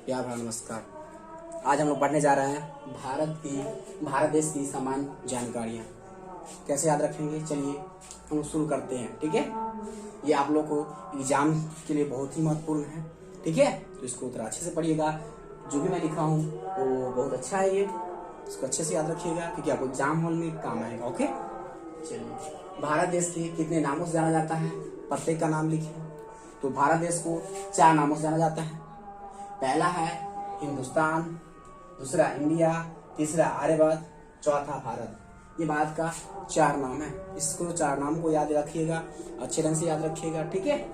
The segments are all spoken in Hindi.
प्यार भरा नमस्कार। आज हम लोग पढ़ने जा रहे हैं भारत देश की सामान्य जानकारियाँ। कैसे याद रखेंगे, चलिए हम लोग शुरू करते हैं। ठीक है, ये आप लोग को एग्जाम के लिए बहुत ही महत्वपूर्ण है। ठीक है, तो इसको थोड़ा अच्छे से पढ़िएगा। जो भी मैं लिखा हूँ वो बहुत अच्छा है, ये इसको अच्छे से याद रखिएगा क्योंकि आपको एग्जाम हॉल में काम आएगा। ओके, चलिए भारत देश के कितने नामों से जाना जाता है, प्रत्येक का नाम लिखिए। तो भारत देश को 4 नामों से जाना जाता है। पहला है हिंदुस्तान, दूसरा इंडिया, तीसरा आर्यवर्त, चौथा भारत। ये भारत का 4 नाम है। इसको 4 नाम को याद रखिएगा, अच्छे ढंग से याद रखिएगा। ठीक है,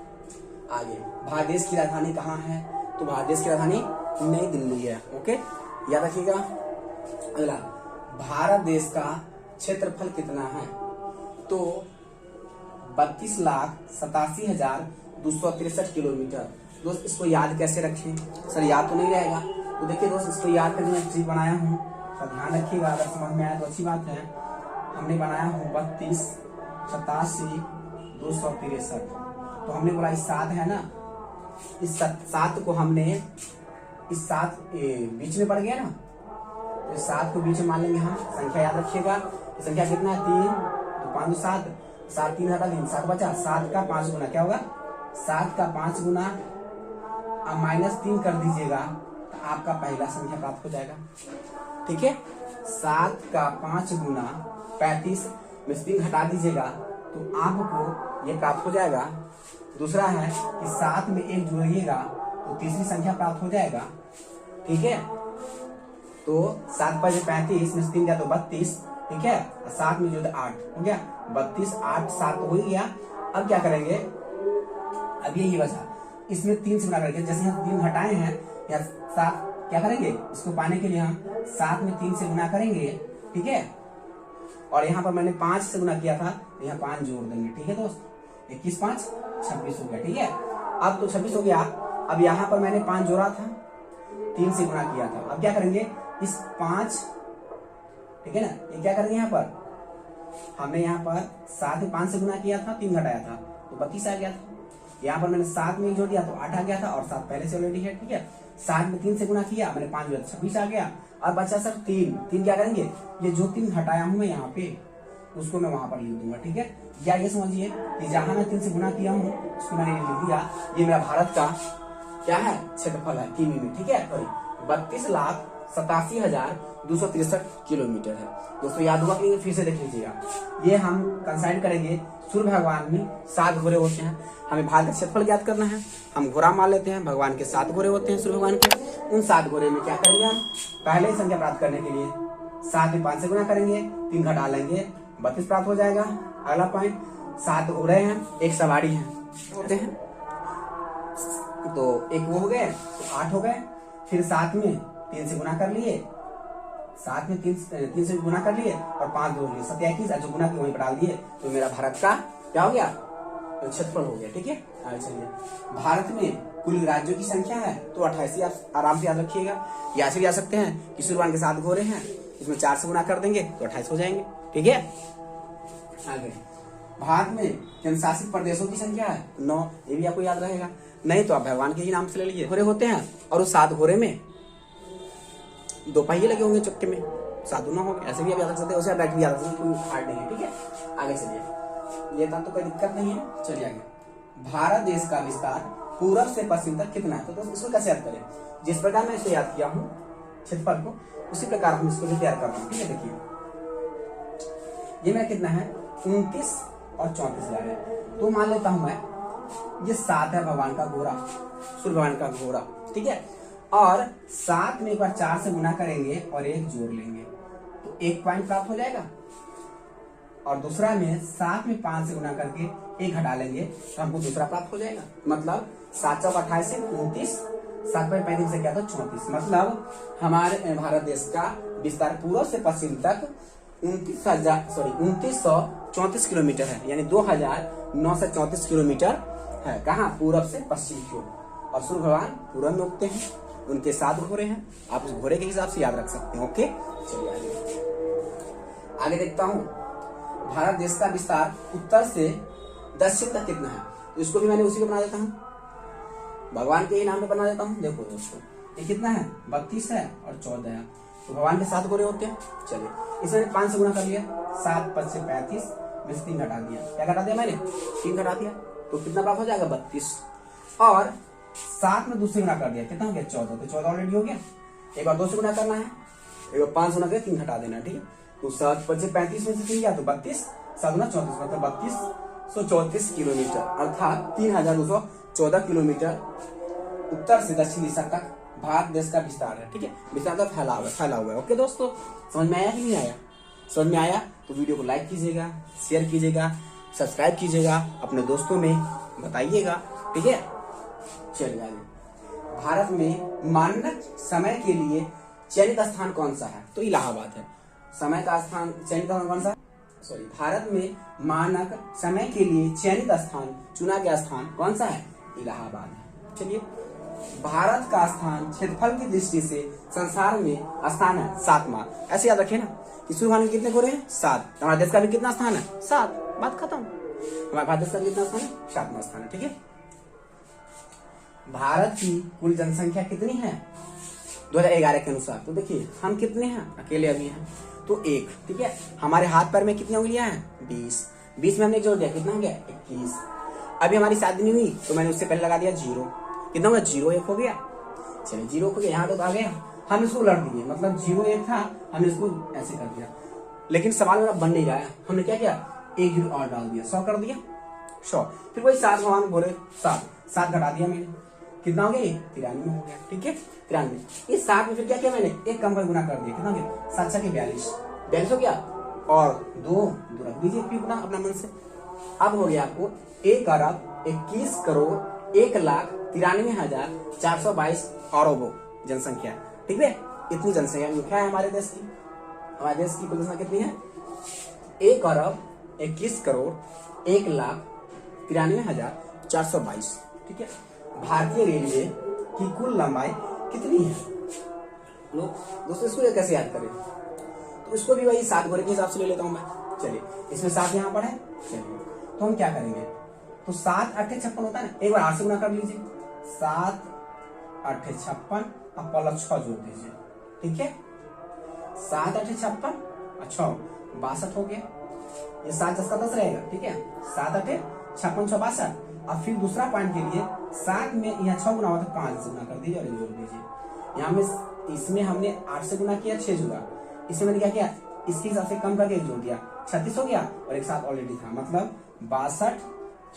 आगे भारत देश की राजधानी कहाँ है? तो भारत देश की राजधानी नई दिल्ली है। ओके, याद रखिएगा। अगला, भारत देश का क्षेत्रफल कितना है? तो 32,87,263 किलोमीटर। दोस्त इसको याद कैसे रखें? सर याद तो नहीं रहेगा, तो देखिए दोस्त इसको याद करने में ट्रिक बनाया हूँ, तो ध्यान रखिएगा। अगर समझ में आया तो अच्छी बात है। हमने बनाया हूँ 32,87,263। तो हमने बोला इस 7 है ना, इस 7 को हमने इस 7 बीच में पड़ गया ना, तो इस 7 को बीच में मान लेंगे हम। संख्या याद रखिएगा, संख्या कितना है? 3 तो 5 7 7 3 हटा 3 7 बचा। 7 का 5 गुना क्या होगा? 7 का 5 गुना अब -3 कर दीजिएगा तो आपका पहला संख्या प्राप्त हो जाएगा। ठीक है, 7 का 5 गुना 35 में 3 हटा दीजिएगा तो आपको ये प्राप्त हो जाएगा। दूसरा है कि 7 में 1 जोड़िएगा तो तीसरी संख्या प्राप्त हो जाएगा। ठीक है, तो 7 पर 35 में 3 गया तो 32। ठीक है, 7 में जो 8 हो गया 32, 8 7 हो गया। अब क्या करेंगे? अब ये बचा, इसमें 3 से गुना करके, जैसे हम 3 हटाए हैं या 7 क्या करेंगे? इसको पाने के लिए हम 7 में 3 से गुना करेंगे। ठीक है, और यहाँ पर मैंने 5 से गुना किया था तो यहाँ 5 जोड़ देंगे। ठीक है दोस्त, 21 5 26 हो गया। ठीक है, अब तो 26 हो गया। अब यहाँ पर मैंने 5 जोड़ा था, 3 से गुना किया था। अब क्या करेंगे? इस 5, ठीक है ना, ये क्या करेंगे? यहाँ पर हमने यहाँ पर 7 में 5 से गुना किया था, 3 घटाया था तो 32 आ गया था। यहाँ पर मैंने 7 में जोड़ दिया तो 8 आ गया था, और 7 पहले से ऑलरेडी है। ठीक है, 7 में 3 से गुना किया, मैंने 5 जोड़ा 26 आ गया। और बचा सर 3 क्या करेंगे? ये जो 3 हटाया हूं मैं यहाँ पे, उसको मैं वहां पर लिख दूंगा। ठीक है, या ये समझिए कि जहां मैं 3 से गुना किया हूँ उसको मैंने लिख दिया। ये मेरा भारत का क्या है? क्षेत्रफल है किमी में। ठीक है, 32,87,263 किलोमीटर है। दोस्तों याद हुआ कि फिर से देख लीजिएगा। ये हम कंसाइड करेंगे सूर्य भगवान में 7 घोड़े होते हैं। हमें भारत का क्षेत्रफल ज्ञात करना है। हम घोड़ा मान लेते हैं, भगवान के 7 घोड़े होते हैं सूर्य भगवान के। उन 7 घोड़े में क्या करेंगे? हम पहले ही संख्या प्राप्त करने के लिए 7 में 5 से गुना करेंगे, 3 घटा लेंगे, 32 प्राप्त हो जाएगा। अगला पॉइंट, 7 घोड़े हैं, 1 सवारी है, तो 1 वो हो गए तो 8 हो गए। फिर 7 में 3 से गुना कर लिए, 7 में 3 से गुना कर लिए और 5 जोड़ लिए, 27। जो गुना किए वहीं पर डाल दिए तो मेरा भारत का क्या हो गया? क्षेत्रफल हो गया। ठीक है, चलिए भारत में कुल राज्यों की संख्या है तो 28। आप आराम से याद रखिएगा। या ऐसे भी आ सकते हैं कि सूर्यमान के 7 घोड़े हैं, इसमें 4 से गुना कर देंगे तो 28 हो जाएंगे। ठीक है, आगे भारत में केंद्र शासित प्रदेशों की संख्या है 9। ये भी आपको याद रहेगा, नहीं तो आप भगवान के ही नाम से ले लीजिए। घोड़े होते हैं और उस 7 घोड़े में 2 पहिए लगे होंगे चक्के में, 7 गुना हो गए। ऐसे भी आप याद रख सकते हैं, उसे डायरेक्ट भी याद रख सकते हैं, कोई हार्ड नहीं है। ठीक है, आगे चलिए, ये था तो कोई दिक्कत नहीं है। चलिए आगे, भारत देश का विस्तार पूरब से पश्चिम तक कितना है? तो दोस्तों इसको कैसे याद करें? जिस प्रकार मैं इसे याद किया हूँ क्षेत्रफल को, उसी प्रकार हम इसको भी तैयार कर रहे हैं। ठीक है, देखिए ये मेरा कितना है? 29 और 34 हजार है। तो मान लेता हूं मैं ये 7 है भगवान का घोड़ा, सूर्य भगवान का घोड़ा। ठीक है, और 7 में एक बार 4 से गुना करेंगे और 1 जोड़ लेंगे तो 1 पॉइंट प्राप्त हो जाएगा। और दूसरा में 7 में 5 से गुना करके 1 घटा लेंगे तो हमको दूसरा प्राप्त हो जाएगा। मतलब 7 चौक 28 से 29, 7 पर 35 से क्या था? 34। मतलब हमारे भारत देश का विस्तार पूर्व से पश्चिम तक 2934 किलोमीटर है, यानी 2934 किलोमीटर है। कहाँ? पूरब से पश्चिम की ओर। और सूर्य भगवान पूरब में उगते हैं, उनके 7 घोड़े हैं, आप उस घोड़े के हिसाब से याद रख सकते हैं। ओके, चलिए आगे देखता हूँ। भारत देश का विस्तार उत्तर से दक्षिण तक कितना है? तो इसको भी मैंने उसी को बना देता हूँ, भगवान के ही नाम पे बना देता हूँ। देखो दोस्तों, ये कितना है? 32 है और 14 है, तो भगवान के 7 घोड़े होते हैं। चलिए इसमें 5 से गुणा कर लिया, 7 5 से 35 में से 3 घटा दिया। क्या घटा दिया मैंने? 3 घटा दिया, तो कितना प्राप्त हो जाएगा? 32। और 7 में 2 से गुणा कर दिया, कितना हो गया? 14। तो 14 ऑलरेडी हो गया। एक बार 2 से गुणा करना है, एक बार 5 गुणा करके 3 घटा देना है, ठीक है। तो 7 5 से 35 में से 3 गया तो 32, 7 गुना 34, मतलब 3234 किलोमीटर, अर्थात 3214 किलोमीटर उत्तर से दक्षिण दिशा तक भारत देश का विस्तार है, ठीक है। विस्तार का फैला हुआ है। ओके दोस्तों, समझ में आया कि नहीं आया? समझ में आया तो वीडियो को लाइक कीजिएगा, शेयर कीजिएगा, सब्सक्राइब कीजिएगा, अपने दोस्तों में बताइएगा, ठीक है। चलिए आगे। भारत में मानक समय के लिए चयनित स्थान कौन सा है? तो इलाहाबाद है। समय का स्थान चयनित स्थान कौन सा? भारत में मानक समय के लिए चयनित स्थान, चुना गया स्थान कौन सा है? इलाहाबाद है। चलिए, भारत का स्थान क्षेत्रफल की दृष्टि से संसार में स्थान है 7वां। ऐसे याद रखिए ना कि सूर्य के कितने घोड़े हैं? 7। हमारे देश का भी कितना स्थान है? 7। बात खत्म। हमारे भारत देश का कितना स्थान है? 7वां स्थान है, ठीक है। भारत की कुल जनसंख्या कितनी है 2011 के अनुसार? तो देखिए हम कितने हैं? अकेले अभी हैं तो 1, ठीक है। हमारे हाथ पैर में कितनी उंगलियां हैं? 20 में हमने एक जोड़ दिया, कितना हो गया? 21। अभी हमारी शादी नहीं हुई तो मैंने उससे पहले लगा दिया 0, कितना होगा? 0 1 हो गया। चलिए 0 हो गया, यहाँ तो आ गया। हम इसको उलट दिए, मतलब 0 1 था, हमने इसको ऐसे कर दिया। लेकिन सवाल मेरा बन नहीं रहा है, हमने क्या किया? 1 0 और डाल दिया, 100 कर दिया, 100। फिर वही 7 भगवान बोले 7 घटा दिया मैंने, कितना हो गया? 93 हो गया, ठीक है। 93। इस 7 में फिर क्या किया मैंने? एक कम पर गुना कर दिया, कितना हो गया? 7 7 42 हो गया, और 2 रख दीजिए गुना अपना मन से। अब हो गया आपको 1 अरब 21 करोड़ 1,93,422 अरबों जनसंख्या, ठीक है। इतनी जनसंख्या है हमारे देश की। हमारे देश की कुल जनसंख्या कितनी है? 1 अरब 21 करोड़ 1,93,422, ठीक है। भारतीय रेलवे की कुल लंबाई कितनी है? लोग दोस्तों इसको कैसे याद करें? तो इसको भी वही 7 घोड़े के हिसाब से ले लेता हूं मैं। चलिए, इसमें 7 यहाँ पर है। चलिए तो हम क्या करेंगे? तो 7 8 56 होता है ना, एक बार 8 से गुना कर लीजिए। 7 8 56 अब प्लस 6 जोड़ दीजिए, ठीक है। 7 8 56 अच्छा 62 हो गया। ये 7 10 का 10 रहेगा, ठीक है। 7 8 56 6 62। अब फिर दूसरा पॉइंट के लिए 7 में यहाँ 6 गुना हुआ तो 5 से गुना कर दीजिए और जोड़ दीजिए। यहाँ में इसमें हमने 8 से गुना किया, 6 जुड़ा। इसमें मैंने क्या किया? इसके हिसाब से कम करके एक जोड़ दिया, 36 हो गया, और एक 7 ऑलरेडी था, मतलब 62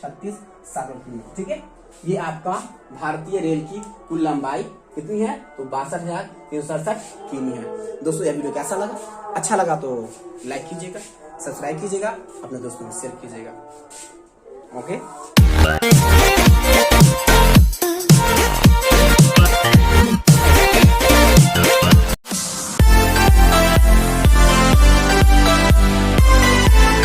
36 7 किलोमीटर, ठीक है। ये आपका भारतीय रेल की कुल लंबाई कितनी है? तो 62,367 किमी है। दोस्तों यह वीडियो कैसा लगा? अच्छा लगा तो लाइक कीजिएगा, सब्सक्राइब कीजिएगा, अपने दोस्तों में शेयर कीजिएगा। ओके।